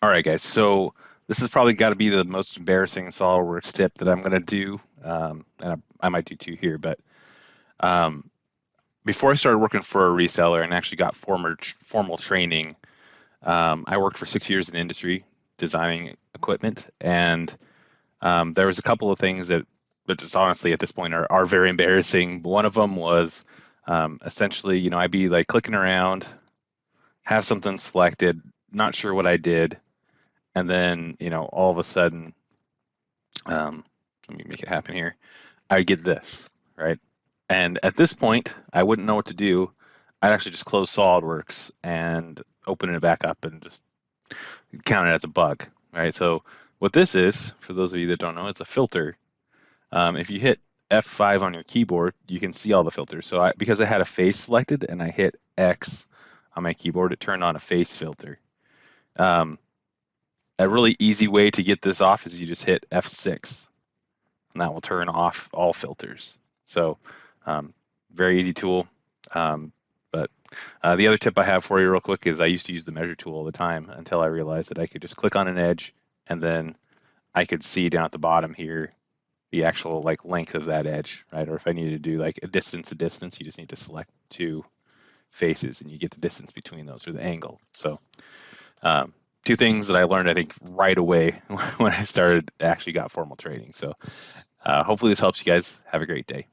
All right, guys. So this has probably got to be the most embarrassing SolidWorks tip that I'm going to do. And I might do two here, but um, before I started working for a reseller and actually got formal training, I worked for 6 years in the industry designing equipment, and there was a couple of things that just honestly at this point are very embarrassing. One of them was essentially, I'd be like clicking around, have something selected, not sure what I did, and then, all of a sudden, um, let me make it happen here. I get this, right? And at this point, I wouldn't know what to do. I'd actually just close SolidWorks and open it back up and just count it as a bug, right? So what this is, for those of you that don't know, it's a filter. If you hit F5 on your keyboard, you can see all the filters. So because I had a face selected and I hit X on my keyboard, it turned on a face filter. Um, a really easy way to get this off is you just hit F6, and that will turn off all filters. So um, very easy tool. But the other tip I have for you real quick is I used to use the measure tool all the time until I realized that I could just click on an edge and then I could see down at the bottom here the actual like length of that edge, right? Or if I needed to do like a distance, you just need to select two faces and you get the distance between those or the angle. So um, two things that I learned, I think, right away when I started actually got formal training. So hopefully this helps you guys. Have a great day.